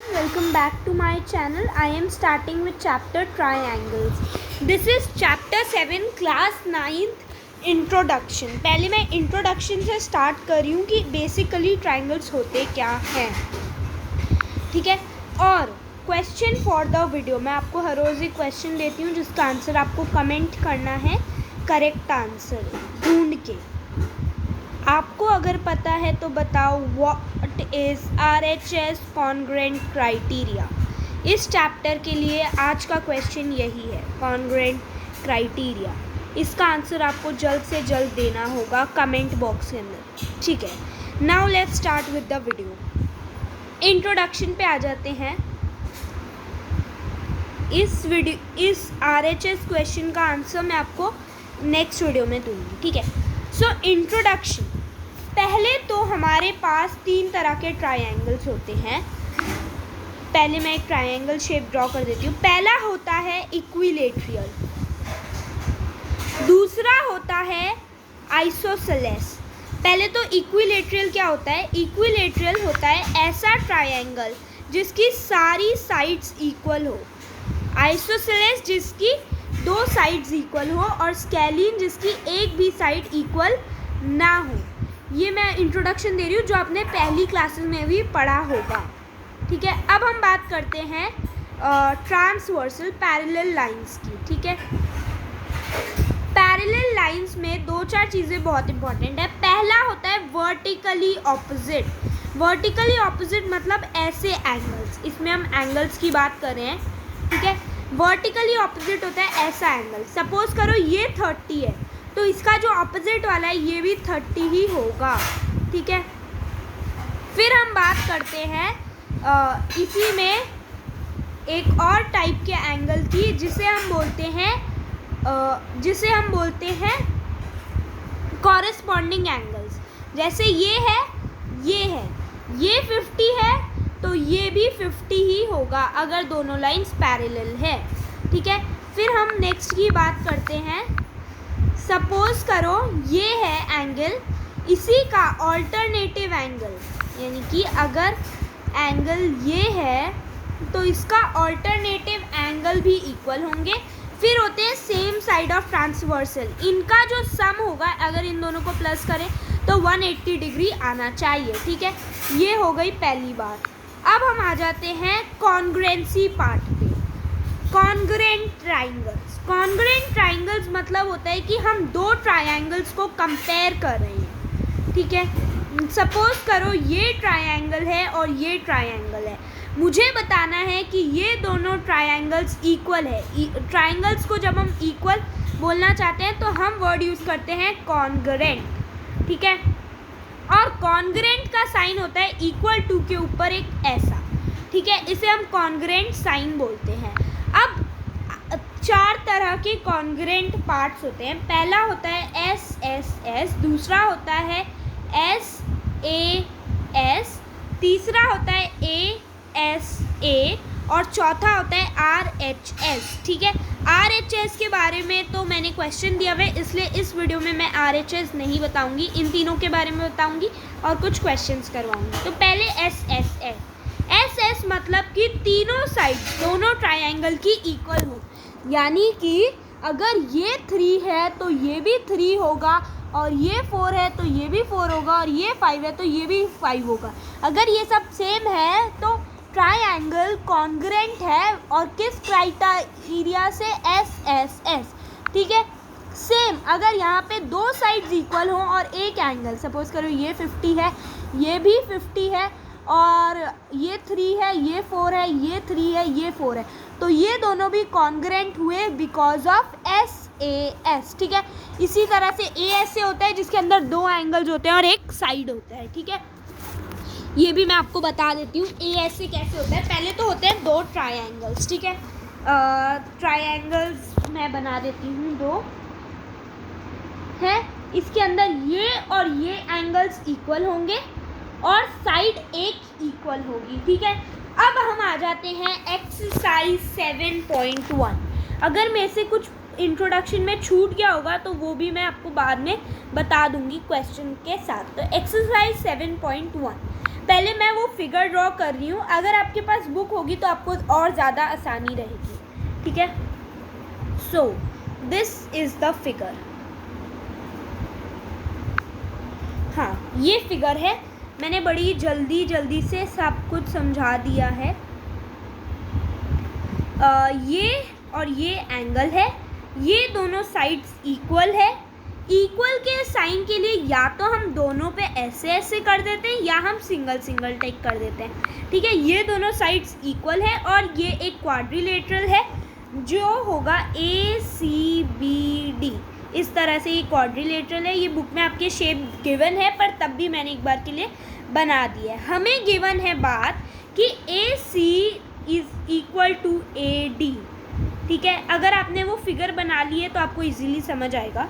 Welcome back to my channel. I am starting with chapter triangles. This is chapter 7 class 9th introduction. पहले मैं introduction से start कर रही हूँ कि basically triangles होते क्या हैं, ठीक है। और question for the video, मैं आपको हर रोज़ एक question देती हूँ जिसका आंसर आपको comment करना है, correct आंसर ढूंढ के। आपको अगर पता है तो बताओ what is RHS congruent criteria. इस चैप्टर के लिए आज का क्वेश्चन यही है, कॉन्ग्रुएंट क्राइटेरिया। इसका आंसर आपको जल्द से जल्द देना होगा कमेंट बॉक्स के अंदर, ठीक है। Now let's start with the video. Introduction पे आ जाते हैं। इस RHS क्वेश्चन का आंसर मैं आपको नेक्स्ट वीडियो में दूंगी, ठीक है। सो इंट्रोडक्शन, पहले तो हमारे पास 3 तरह के ट्रायंगल्स होते हैं। पहले मैं एक ट्रायंगल शेप ड्रॉ कर देती हूँ। पहला होता है इक्विलेटरल, दूसरा होता है आइसोसेलेस। पहले तो इक्विलेटरल क्या होता है? इक्विलेटरल होता है ऐसा ट्रायंगल जिसकी सारी साइड्स इक्वल हो, आइसोसेलेस जिसकी 2 साइड्स इक्वल हो, और स्केलीन जिसकी एक भी साइड इक्वल ना हो। ये मैं इंट्रोडक्शन दे रही हूँ जो आपने पहली क्लासेस में भी पढ़ा होगा, ठीक है। अब हम बात करते हैं ट्रांसवर्सल पैरेलल लाइंस की, ठीक है। पैरेलल लाइंस में 2-4 चीज़ें बहुत इंपॉर्टेंट है। पहला होता है वर्टिकली ऑपोजिट। वर्टिकली ऑपोजिट मतलब ऐसे एंगल्स, इसमें हम एंगल्स की बात कर रहे हैं, ठीक है। वर्टिकली ऑपोजिट होता है ऐसा एंगल, सपोज करो ये 30 है तो इसका जो ऑपोजिट वाला है ये भी 30 ही होगा, ठीक है। फिर हम बात करते हैं इसी में एक और टाइप के एंगल की जिसे हम बोलते हैं कॉरेस्पॉन्डिंग एंगल्स। जैसे ये है, ये 50 है तो ये भी 50 ही होगा अगर दोनों लाइंस पैरेलल है, ठीक है। फिर हम नेक्स्ट की बात करते हैं। सपोज करो ये है एंगल, इसी का ऑल्टरनेटिव एंगल, यानी कि अगर एंगल ये है तो इसका ऑल्टरनेटिव एंगल भी इक्वल होंगे। फिर होते हैं सेम साइड ऑफ ट्रांसवर्सल, इनका जो सम होगा अगर इन दोनों को प्लस करें तो 180 डिग्री आना चाहिए, ठीक है। ये हो गई पहली बात। अब हम आ जाते हैं कॉन्ग्रुएंसी पार्ट पे। कॉन्ग्रुएंट ट्राइंगल्स, कॉन्ग्रुएंट ट्राइंगल्स मतलब होता है कि हम 2 ट्रायंगल्स को कंपेयर कर रहे हैं, ठीक है। सपोज करो ये ट्रायंगल है और ये ट्रायंगल है, मुझे बताना है कि ये दोनों ट्रायंगल्स इक्वल है। ट्रायंगल्स को जब हम इक्वल बोलना चाहते हैं तो हम वर्ड यूज़ करते हैं कॉन्ग्रुएंट, ठीक है। और कॉन्ग्रुएंट का साइन होता है इक्वल टू के ऊपर एक ऐसा, ठीक है, इसे हम कॉन्ग्रुएंट साइन बोलते हैं। अब 4 तरह के कॉन्ग्रुएंट पार्ट्स होते हैं। पहला होता है SSS, दूसरा होता है SAS, तीसरा होता है ASA और चौथा होता है RHS, ठीक है। RHS के बारे में तो मैंने क्वेश्चन दिया हुआ है, इसलिए इस वीडियो में मैं RHS नहीं बताऊंगी, इन तीनों के बारे में बताऊंगी और कुछ क्वेश्चंस करवाऊंगी। तो पहले SS मतलब कि तीनों साइड दोनों ट्रायंगल की इक्वल हो, यानी कि अगर ये 3 है तो ये भी 3 होगा, और ये 4 है तो ये भी 4 होगा, और ये 5 है तो ये भी 5 होगा। अगर ये सब सेम है तो ट्रायंगल कॉन्ग्रुएंट है, और किस क्राइटेरिया से? SSS, ठीक है। सेम अगर यहाँ पे 2 साइड्स इक्वल हों और एक एंगल, सपोज करो ये 50 है, ये भी 50 है, और ये 3 है, ये 4 है, ये 3 है, ये 4 है, तो ये दोनों भी कॉन्ग्रुएंट हुए बिकॉज ऑफ SAS, ठीक है। इसी तरह से ASA होता है जिसके अंदर 2 एंगल्स होते हैं और एक साइड होता है, ठीक है। ये भी मैं आपको बता देती हूँ ASA कैसे होता है। पहले तो होते हैं 2 ट्रायंगल्स, ठीक है। ट्रायंगल्स मैं बना देती हूँ 2 है, इसके अंदर ये और ये एंगल्स इक्वल होंगे और साइड एक इक्वल होगी, ठीक है। अब हम आ जाते हैं एक्सरसाइज 7.1। अगर मेरे से कुछ इंट्रोडक्शन में छूट गया होगा तो वो भी मैं आपको बाद में बता दूंगी क्वेश्चन के साथ। तो एक्सरसाइज 7.1, पहले मैं वो फिगर ड्रॉ कर रही हूँ, अगर आपके पास बुक होगी तो आपको और ज़्यादा आसानी रहेगी, ठीक है। So this is the figure. हाँ, ये फिगर है, मैंने बड़ी जल्दी से सब कुछ समझा दिया है। ये और ये एंगल है, ये दोनों साइड्स इक्वल है। इक्वल के साइन के लिए या तो हम दोनों पे ऐसे कर देते हैं या हम सिंगल टेक कर देते हैं, ठीक है। ये दोनों साइड्स इक्वल है और ये एक क्वाड्रिलेटरल है जो होगा ACBD। इस तरह से ये क्वाड्रिलेटरल है। ये बुक में आपके शेप गिवन है, पर तब भी मैंने एक बार के लिए बना दिया है। हमें गिवन है बात कि AC is equal to AD, ठीक है। अगर आपने वो फिगर बना ली है तो आपको इजीली समझ आएगा।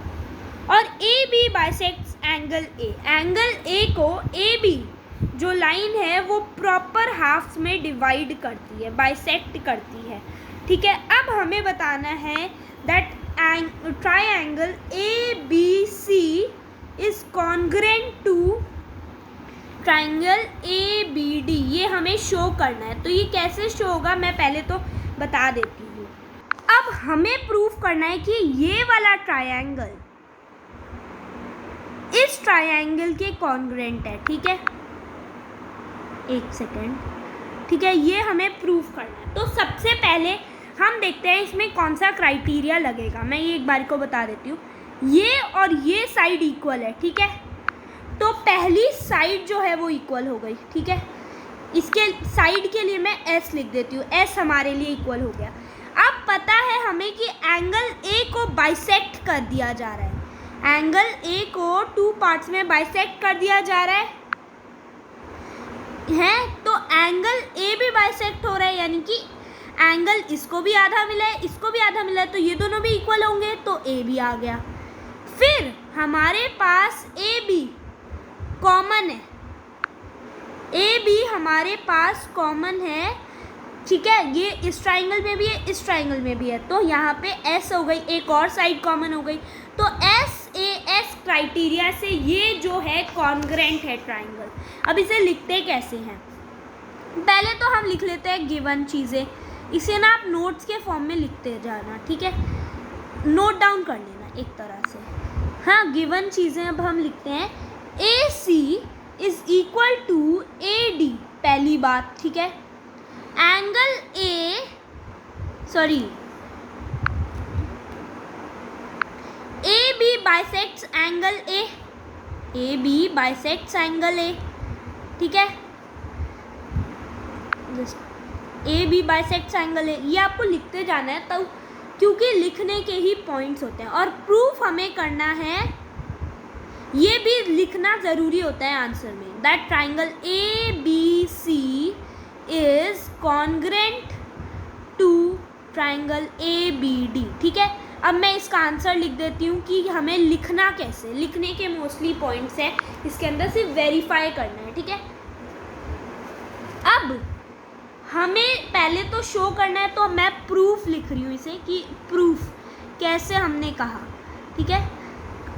और AB bisects angle A। Angle A को AB जो लाइन है वो प्रॉपर हाफ्स में डिवाइड करती है, बाइसेक्ट करती है, ठीक है। अब हमें बताना है that triangle ABC is congruent to triangle ABD। ये हमें शो करना है। तो ये कैसे शो होगा मैं पहले तो बता देती हूँ। अब हमें प्रूफ करना है कि ये वाला ट्रायंगल इस ट्रायंगल के कॉन्ग्रुएंट है, ठीक है। एक सेकेंड, ठीक है, ये हमें प्रूफ करना है। तो सबसे पहले हम देखते हैं इसमें कौन सा क्राइटेरिया लगेगा। मैं ये एक बार को बता देती हूँ। ये और ये साइड इक्वल है, ठीक है। तो पहली साइड जो है वो इक्वल हो गई, ठीक है। इसके साइड के लिए मैं S लिख देती हूँ, S हमारे लिए इक्वल हो गया। अब पता है हमें कि एंगल A को बाइसेक्ट कर दिया जा रहा है। एंगल A को 2 पार्ट्स में बाइसेक्ट कर दिया जा रहा है तो एंगल A भी बाइसेक्ट हो रहा है, यानी कि एंगल इसको भी आधा मिला है, इसको भी आधा मिला है, तो ये दोनों भी इक्वल होंगे, तो A भी आ गया। फिर हमारे पास AB कॉमन है, AB हमारे पास कॉमन है, ठीक है। ये इस ट्राइंगल में भी है, इस ट्राइंगल में भी है, तो यहाँ पे S हो गई, एक और साइड कॉमन हो गई। तो SAS क्राइटेरिया से ये जो है कॉन्ग्रुएंट है ट्राइंगल। अब इसे लिखते कैसे हैं? पहले तो हम लिख लेते हैं गिवन चीज़ें। इसे ना आप नोट्स के फॉर्म में लिखते जाना, ठीक है, नोट डाउन कर लेना एक तरह से। हाँ, गिवन चीज़ें अब हम लिखते हैं। AC is equal to AD, पहली बात, ठीक है। Angle AB bisects angle A, AB bisects angle A, ठीक है। AB बाइसेक्ट्स एंगल A, ये आपको लिखते जाना है, तो क्योंकि लिखने के ही पॉइंट्स होते हैं। और प्रूफ हमें करना है, ये भी लिखना ज़रूरी होता है आंसर में, that triangle ABC is congruent to triangle ABD, ठीक है। अब मैं इसका आंसर लिख देती हूँ कि हमें लिखना कैसे, लिखने के मोस्टली पॉइंट्स हैं, इसके अंदर सिर्फ वेरीफाई करना है, ठीक है। अब हमें पहले तो शो करना है, तो मैं प्रूफ लिख रही हूँ इसे, कि प्रूफ कैसे हमने कहा, ठीक है।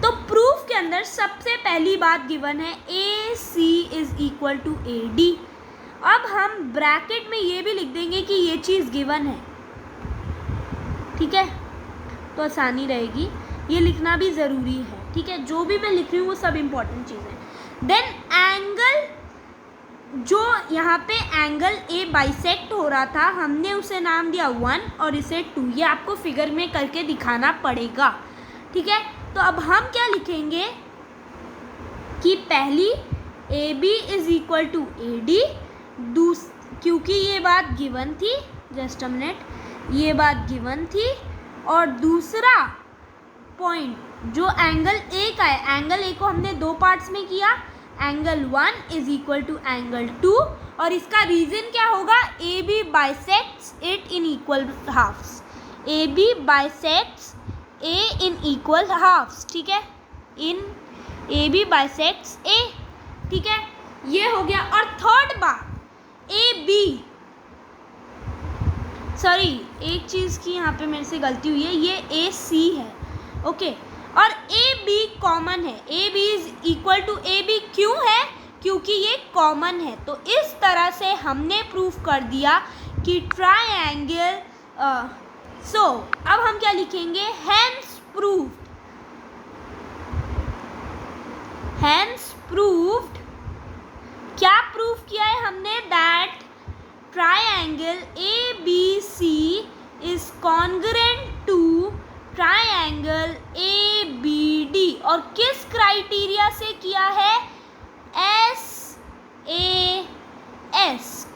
तो प्रूफ के अंदर सबसे पहली बात गिवन है AC is equal to AD। अब हम ब्रैकेट में ये भी लिख देंगे कि ये चीज़ गिवन है, ठीक है, तो आसानी रहेगी। ये लिखना भी ज़रूरी है, ठीक है। जो भी मैं लिख रही हूँ वो सब इम्पोर्टेंट चीज़ है। देन एंगल, जो यहाँ पे एंगल A बाइसेक्ट हो रहा था, हमने उसे नाम दिया 1 और इसे 2। ये आपको फिगर में करके दिखाना पड़ेगा, ठीक है। तो अब हम क्या लिखेंगे कि पहली AB is equal to AD, क्योंकि ये बात गिवन थी, जस्ट अ मिनट, ये बात गिवन थी। और दूसरा पॉइंट जो एंगल A का है, एंगल A को हमने 2 पार्ट्स में किया, angle 1 is equal to angle 2, और इसका रीजन क्या होगा? AB bisects it in equal halves, AB bisects A in equal halves, ठीक है, इन AB बाइसेक्ट्स A, ठीक है, ये हो गया। और थर्ड बात AB, सॉरी एक चीज़ की यहाँ पे मेरे से गलती हुई है, ये AC है, ओके। और AB कॉमन है, AB is equal to AB क्यों है? क्योंकि ये कॉमन है। तो इस तरह से हमने प्रूफ कर दिया कि ट्रायंगल अब हम क्या लिखेंगे, हैंस प्रूव्ड क्या प्रूफ किया है हमने, that triangle ABC is congruent to triangle ABD। और किस क्राइटेरिया से किया है, SAS।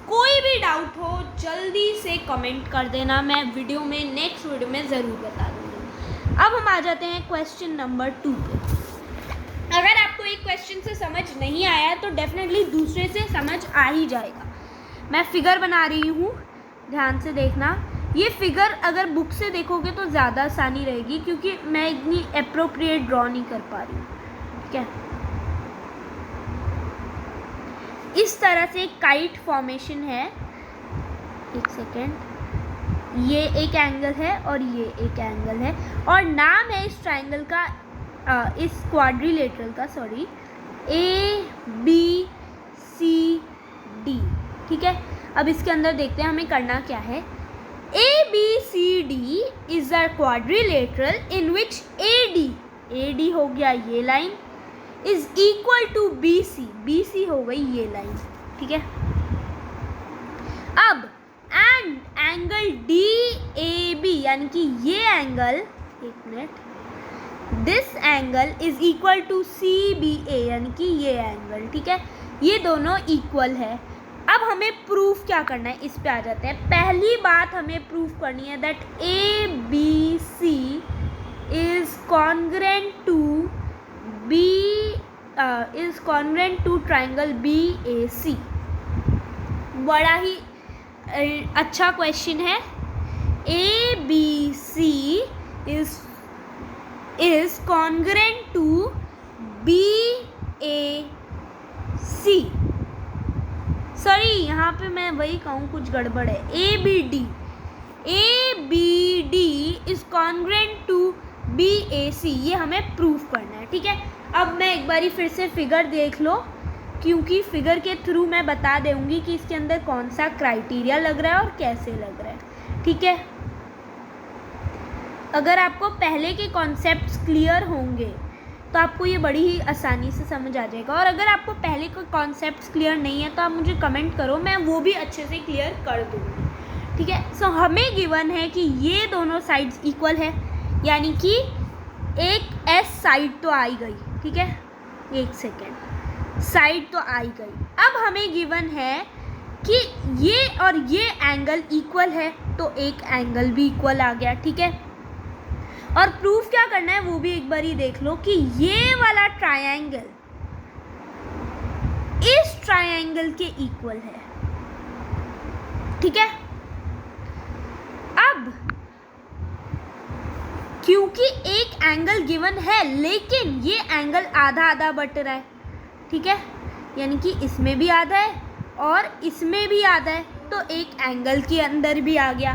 कोई भी डाउट हो जल्दी से कमेंट कर देना, मैं नेक्स्ट वीडियो में ज़रूर बता दूँगी। अब हम आ जाते हैं क्वेश्चन नंबर 2 पे। अगर आपको एक क्वेश्चन से समझ नहीं आया तो डेफिनेटली दूसरे से समझ आ ही जाएगा। मैं फिगर बना रही हूँ, ध्यान से देखना। ये फिगर अगर बुक से देखोगे तो ज़्यादा आसानी रहेगी, क्योंकि मैं इतनी एप्रोप्रिएट ड्रॉ नहीं कर पा रही हूँ, ठीक है। इस तरह से काइट फॉर्मेशन है, एक सेकेंड, ये एक एंगल है और ये एक एंगल है, और नाम है इस ट्राइंगल का, इस क्वाड्रिलेटरल का, सॉरी, ABCD, ठीक है। अब इसके अंदर देखते हैं हमें करना क्या है। ABCD is a quadrilateral in which AD हो गया ये line, is equal to BC हो गई ये लाइन, ठीक है। अब एंगल DAB यानी कि ये एंगल, एक minute, this angle is equal to CBA यानी कि ये एंगल, ठीक है। ये दोनों इक्वल है। अब हमें प्रूफ क्या करना है, इस पे आ जाते हैं। पहली बात हमें प्रूफ करनी है that ABC is congruent to triangle BAC। बड़ा ही अच्छा क्वेश्चन है। ABC is congruent to BAC। Sorry, यहाँ पे मैं वही कहूँ, कुछ गड़बड़ है। ABD is congruent to BAC, ये हमें प्रूफ करना है, ठीक है। अब मैं एक बारी फिर से फिगर देख लो, क्योंकि फिगर के थ्रू मैं बता दूँगी कि इसके अंदर कौन सा क्राइटेरिया लग रहा है और कैसे लग रहा है, ठीक है। अगर आपको पहले के कॉन्सेप्ट्स क्लियर होंगे तो आपको ये बड़ी ही आसानी से समझ आ जाएगा, और अगर आपको पहले के कॉन्सेप्ट्स क्लियर नहीं है तो आप मुझे कमेंट करो, मैं वो भी अच्छे से क्लियर कर दूँगी, ठीक है। सो हमें गिवन है कि ये दोनों साइड्स इक्वल है, यानी कि एक S साइड तो आई गई, ठीक है, एक सेकेंड, साइड तो आई गई। अब हमें गिवन है कि ये और ये एंगल इक्वल है, तो एक एंगल भी इक्वल आ गया, ठीक है। और प्रूफ क्या करना है वो भी एक बार ही देख लो कि ये वाला ट्रायंगल इस ट्रायंगल के इक्वल है, ठीक है। अब क्योंकि एक एंगल गिवन है, लेकिन ये एंगल आधा आधा बट रहा है, ठीक है, यानी कि इसमें भी आधा है और इसमें भी आधा है, तो एक एंगल के अंदर भी आ गया।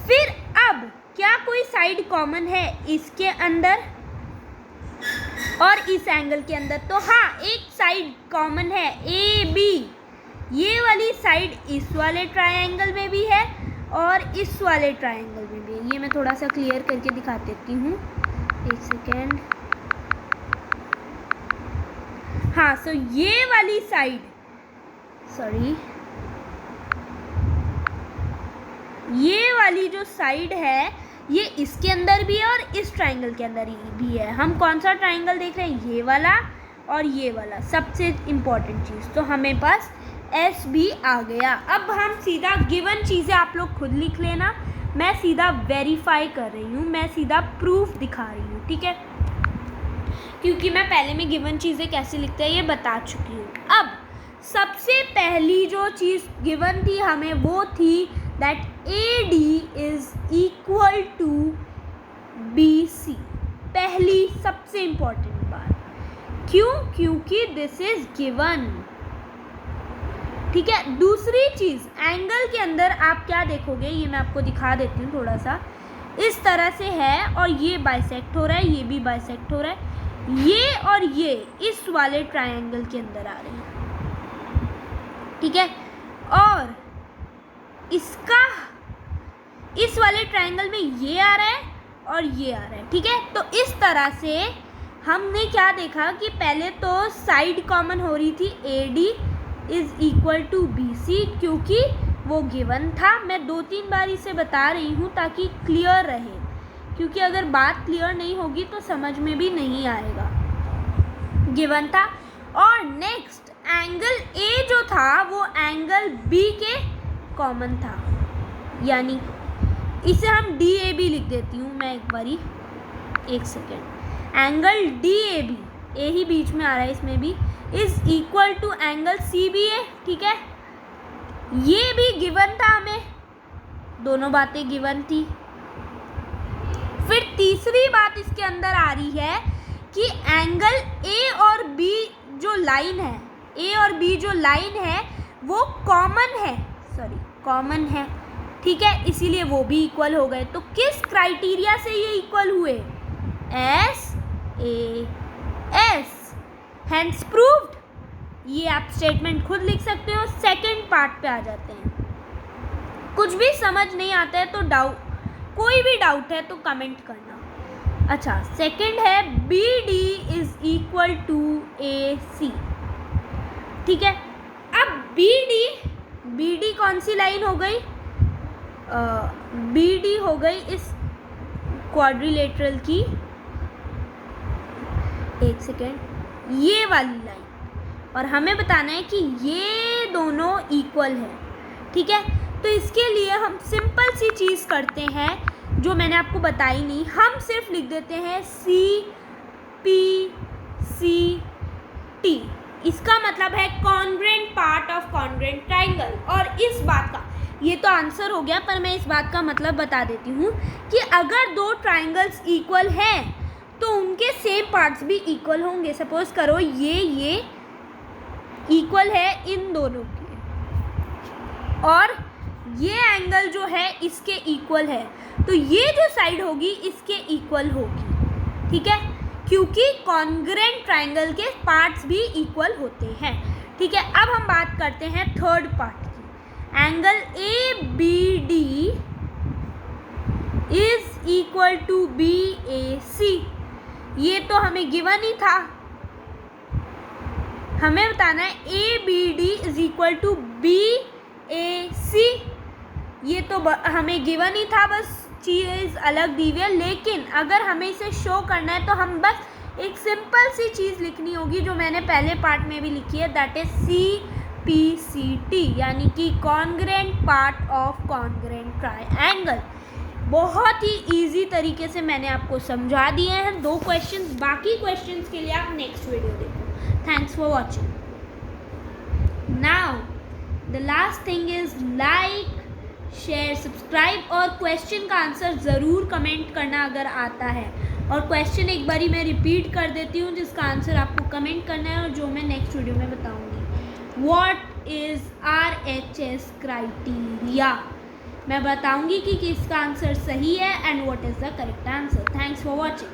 फिर अब क्या कोई साइड कॉमन है इसके अंदर और इस एंगल के अंदर? तो हाँ, एक साइड कॉमन है, AB। ये वाली साइड इस वाले ट्रायंगल में भी है और इस वाले ट्रायंगल में भी है। ये मैं थोड़ा सा क्लियर करके दिखा देती हूँ, एक सेकेंड। हाँ, सो ये वाली साइड, सॉरी, ये वाली जो साइड है ये इसके अंदर भी है और इस ट्रायंगल के अंदर भी है। हम कौन सा ट्रायंगल देख रहे हैं? ये वाला और ये वाला, सबसे इम्पॉर्टेंट चीज़। तो हमें पास S भी आ गया। अब हम सीधा गिवन चीज़ें आप लोग खुद लिख लेना, मैं सीधा वेरीफाई कर रही हूँ, मैं सीधा प्रूफ दिखा रही हूँ, ठीक है, क्योंकि मैं पहले में गिवन चीज़ें कैसे लिखते हैं ये बता चुकी हूँ। अब सबसे पहली जो चीज़ गिवन थी हमें वो थी that AD is equal to BC। पहली सबसे इम्पॉर्टेंट बात, क्यों? क्योंकि दिस इज गिवन, ठीक है। दूसरी चीज़, एंगल के अंदर आप क्या देखोगे, ये मैं आपको दिखा देती हूँ थोड़ा सा। इस तरह से है और ये बाइसेक्ट हो रहा है, ये भी बाइसेक्ट हो रहा है, ये और ये इस वाले ट्रायंगल के अंदर आ रहे हैं, ठीक है। और इसका इस वाले ट्रायंगल में ये आ रहा है और ये आ रहा है, ठीक है। तो इस तरह से हमने क्या देखा कि पहले तो साइड कॉमन हो रही थी AD is equal to BC, क्योंकि वो गिवन था। मैं 2-3 बार इसे बता रही हूँ ताकि क्लियर रहे, क्योंकि अगर बात क्लियर नहीं होगी तो समझ में भी नहीं आएगा। गिवन था। और नेक्स्ट एंगल A जो था वो एंगल B के कॉमन था, यानी इसे हम DAB लिख देती हूँ मैं एक बारी, एक सेकेंड। एंगल DAB, A ही बीच में आ रहा है इसमें भी, is equal to angle CBA, ठीक है। ये भी गिवन था हमें, दोनों बातें गिवन थी। फिर तीसरी बात इसके अंदर आ रही है कि एंगल A और B जो लाइन है, A और B जो लाइन है वो कॉमन है, ठीक है, इसीलिए वो भी इक्वल हो गए। तो किस क्राइटेरिया से ये इक्वल हुए? SAS, hence proved. ये आप स्टेटमेंट खुद लिख सकते हो। सेकंड पार्ट पे आ जाते हैं। कुछ भी समझ नहीं आता है तो कोई भी डाउट है तो कमेंट करना। अच्छा, सेकंड है BD is equal to AC, ठीक है। अब BD कौन सी लाइन हो गई? BD हो गई इस क्वाड्रिलेटरल की, एक सेकेंड, ये वाली लाइन, और हमें बताना है कि ये दोनों इक्वल है, ठीक है। तो इसके लिए हम सिंपल सी चीज़ करते हैं जो मैंने आपको बताई नहीं, हम सिर्फ लिख देते हैं CPCT। इसका मतलब है congruent part of congruent triangle. और इस बात का, ये तो आंसर हो गया, पर मैं इस बात का मतलब बता देती हूँ कि अगर दो ट्राइंगल्स इक्वल हैं तो उनके सेम पार्ट्स भी इक्वल होंगे। सपोज करो ये इक्वल है इन दोनों के, और ये एंगल जो है इसके इक्वल है, तो ये जो साइड होगी इसके इक्वल होगी, ठीक है, क्योंकि कॉन्ग्रुएंट ट्राइंगल के पार्ट्स भी इक्वल होते हैं, ठीक है। अब हम बात करते हैं थर्ड पार्ट की। Angle ABD is equal to BAC। ये तो हमें गिवन ही था, हमें बताना है ABD is equal to BAC। ये तो हमें गिवन ही था, बस चीज़ अलग दी हुई है। लेकिन अगर हमें इसे शो करना है तो हम बस एक सिंपल सी चीज़ लिखनी होगी जो मैंने पहले पार्ट में भी लिखी है, दैट इज CPCT, यानी कि congruent part of congruent triangle. बहुत ही इजी तरीके से मैंने आपको समझा दिए हैं 2 क्वेश्चंस। बाकी क्वेश्चंस के लिए आप नेक्स्ट वीडियो देखो। Thanks for watching. Now the last thing is like, share, subscribe, और क्वेश्चन का आंसर ज़रूर कमेंट करना अगर आता है। और क्वेश्चन एक बारी मैं रिपीट कर देती हूँ जिसका आंसर आपको कमेंट करना है और जो मैं नेक्स्ट वीडियो में बताऊँगी। What is RHS criteria? मैं बताऊंगी कि किसका आंसर सही है and what is the correct answer. Thanks for watching.